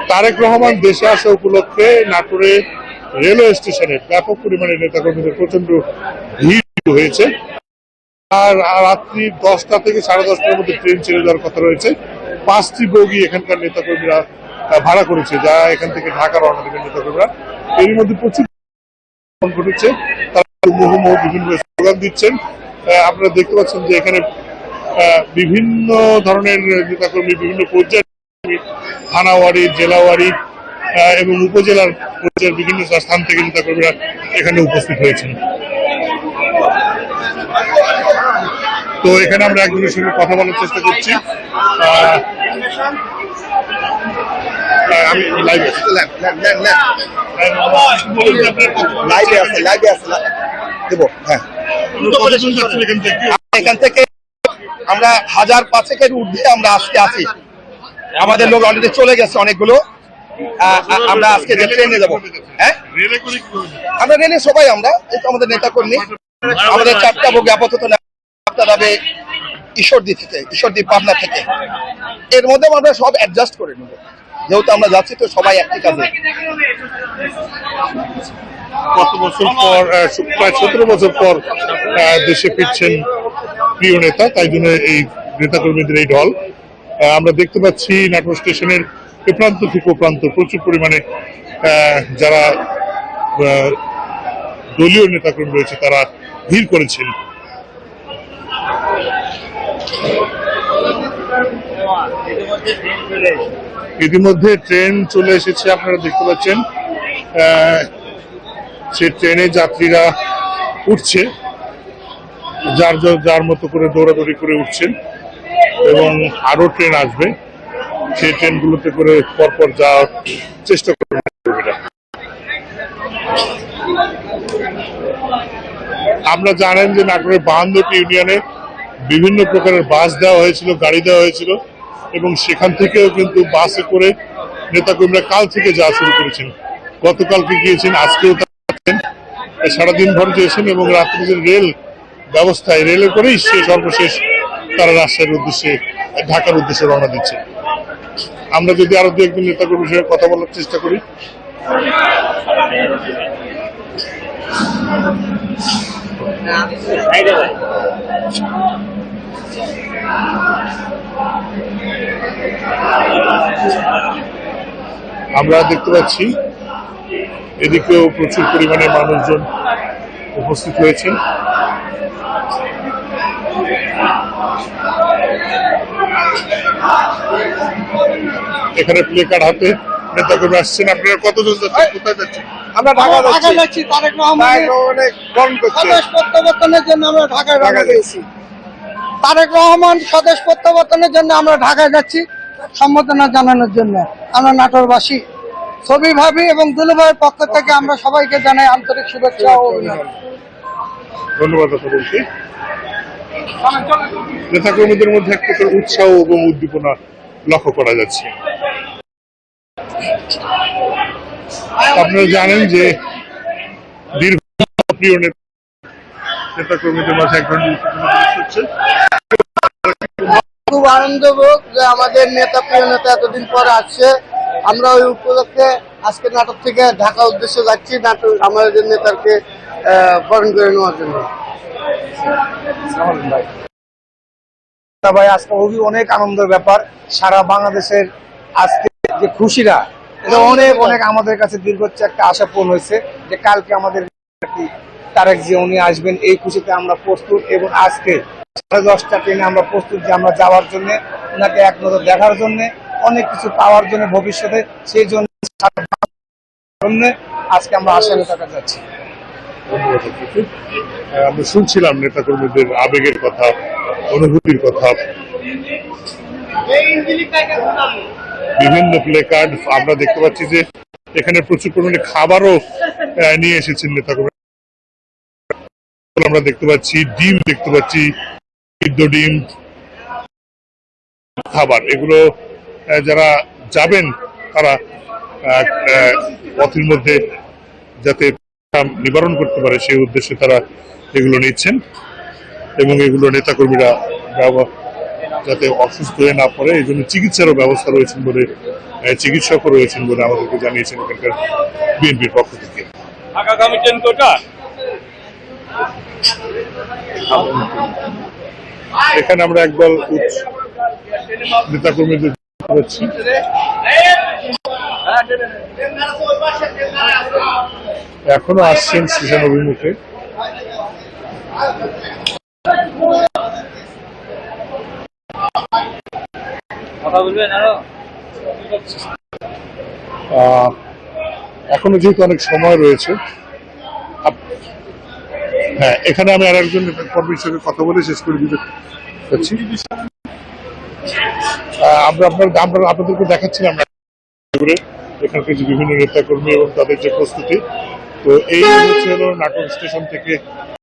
তারেক রহমান দেশে আসা উপলক্ষে নাটোরে রেলওয়ে স্টেশনে ব্যাপক পরিমাণে নেতাকর্মীদের প্রচন্ড ভিড় হয়েছে। আর রাত্রি 10টা থেকে 10:30টার মধ্যে ট্রেন ছেড়ে যাওয়ার কথা রয়েছে। 5টি বগি এখানকার নেতাকর্মীরা ভাড়া করেছে, যা এখান থেকে ঢাকা রওনা দেবেন নেতাকর্মীরা। এর মধ্যে প্রচুর ঘটেছে, তারা মুহুর্মুহু বিভিন্ন স্লোগান দিচ্ছেন। আপনারা দেখতে পাচ্ছেন যে এখানে বিভিন্ন ধরনের নেতাকর্মী, বিভিন্ন পর্যায়ের থানা ওয়ারি, জেলা ওয়ারি এবং উপজেলার পর্যায়ের বিভিন্ন স্থান থেকে নেতাকর্মীরা এখানে উপস্থিত হয়েছেন। তো এখানে আমরা একজনের সঙ্গে কথা বলার চেষ্টা করছি। আমি লাইভে এখান থেকে আমরা 1000-500-এর ঊর্ধ্বে আমরা আজকে আছি। আমাদের লোক অলরেডি চলে গেছে অনেকগুলো। আমরা আজকে ট্রেনে যাবো। হ্যাঁ, আমরা রেলে সবাই, আমরা আমাদের নেতা কর্মী, আমাদের 4টা বগি আপাতত যাবে ঈশ্বরদী থেকে, ঈশ্বরদী পাবনা থেকে। এর মধ্যে আমরা সব অ্যাডজাস্ট করে নেব, যেহেতু আমরা যাচ্ছি তো সবাই একটি কাজে। কত বছর পর, প্রায় 17 বছর পর দেশে ফিরছেন প্রিয় নেতা, তাই জন্য এই নেতাকর্মীদের এই ঢল। আমরা দেখতে পাচ্ছি নাটোর স্টেশনের এ প্রান্ত থেকে ও প্রান্ত প্রচুর পরিমাণে যারা দলীয় নেতাকর্মী রয়েছে তারা ভিড় করেছেন। ইতিমধ্যে ট্রেন চলে এসেছে, আপনারা দেখতে পাচ্ছেন। সে ট্রেনে যাত্রীরা উঠছে, যার মতো করে দৌড়াদৌড়ি করে উঠছেন এবং আরো ট্রেন আসবে। সেই ট্রেনগুলোতে করে পরপর যাওয়ার চেষ্টা করবেন। আমরা জানেন যে নাটোরের 52টি ইউনিয়নে বিভিন্ন প্রকারের বাস দেওয়া হয়েছিল, গাড়ি দেওয়া হয়েছিল এবং সেখান থেকেও কিন্তু বাসে করে নেতাকর্মীরা কাল থেকে যাওয়া শুরু করেছেন। গতকালকে গিয়েছেন, আজকেও সারাদিন ভর গিয়েছেন এবং রাত্রিদের রেল ব্যবস্থায় রেলে করেই সর্বশেষ তারা রাজশাহীর উদ্দেশ্যে, ঢাকার উদ্দেশ্যে রওনা দিচ্ছে। আমরা যদি আরো দু একজন নেতাকর্মীর সঙ্গে কথা বলার চেষ্টা করি। আমরা দেখতে পাচ্ছি এদিকেও প্রচুর পরিমাণে মানুষজন উপস্থিত হয়েছেন। এখানে প্লে কার্ড হাতে নেতাকর্মী আসছেন। আপনারা কতজন যাচ্ছেন, কোথায় যাচ্ছেন? আমরা ঢাকা যাচ্ছি। তারেক রহমানের স্বদেশ প্রত্যাবর্তনের জন্য আমরা ঢাকায় রওনা দিয়েছি। তারেক রহমান স্বদেশ প্রত্যাবর্তনের জন্য আমরা ঢাকায় যাচ্ছি সম্বোধনা জানানোর জন্য। আমরা নাটোরবাসী ছবি ভাবি এবং দুলুভাইয়ের পক্ষ থেকে আমরা সবাইকে জানাই আন্তরিক শুভেচ্ছা ও অভিনন্দন। ধন্যবাদ আপনাদেরকে। নেতাকর্মীদের মধ্যে এক প্রকার উৎসাহ এবং উদ্দীপনা লক্ষ্য করা যাচ্ছে। আপনারা জানেন যে দীর্ঘ প্রিয় নেতাকর্মীদের মাঝে এক ধরনের হচ্ছে। খুব আনন্দবোধ যে আমাদের নেতা, প্রিয় নেতা এতদিন পর আসছে। আমরা ওই উপলক্ষে আজকে নাটক থেকে ঢাকা উদ্দেশ্যে যাচ্ছি, নাটক আমাদের নেতাকে বরণ করে নেওয়ার জন্য। ভাই, আজকে খুবই অনেক আনন্দের ব্যাপার। সারা বাংলাদেশের আজকে যে খুশিরা, এটা অনেক অনেক আমাদের কাছে দীর্ঘ একটা আশা পূরণ হয়েছে যে কালকে আমাদের তারেক জি উনি আসবেন, এই খুশিতে আমরা প্রস্তুত। এবং আজকে 10:30টা ট্রেনে আমরা প্রস্তুত যে আমরা যাওয়ার জন্য, ওনাকে এক নজর দেখার জন্য, অনেক কিছু পাওয়ার জন্য ভবিষ্যতে। সেই জন্য আজকে আমরা আসামে টাকা যাচ্ছি। আমরা শুনছিলাম নেতাকর্মীদের আবেগের কথা, অনুভূতির কথা, বিভিন্ন প্লে কার্ড। আমরা দেখতে পাচ্ছি যে এখানে প্রচুর পরিমাণে খাবারও নিয়ে এসেছেন নেতাকর্মী। আমরা দেখতে পাচ্ছি ডিম, দেখতে পাচ্ছি সিদ্ধ ডিম, খাবার। এগুলো যারা যাবেন তারা পথের মধ্যে যাতে নিবারণ করতে পারে সেই উদ্দেশ্যে তারা এগুলো নিচ্ছেন এবং এগুলো নেতাকর্মীরা যাতে অসুস্থ হয়ে না পড়ে, এই জন্য চিকিৎসারও ব্যবস্থা রয়েছেন বলে, চিকিৎসকও রয়েছেন বলে আমাদেরকে জানিয়েছেন এখানকার বিএনপির পক্ষ থেকে। এখানে আমরা একদল নেতাকর্মীদের পাচ্ছি। এখনো আসছেন স্টেশন অভিমুখে। এখনো যেহেতু অনেক সময় রয়েছে, হ্যাঁ, এখানে আমি আর একজন কর্মীর সঙ্গে কথা বলে শেষ করে দিতে চাচ্ছি। আমরা আপনাদেরকে দেখাচ্ছিলাম এখানকার যে বিভিন্ন নেতা কর্মী এবং তাদের যে প্রস্তুতি। তো এই হচ্ছে হলো নাটোর স্টেশন থেকে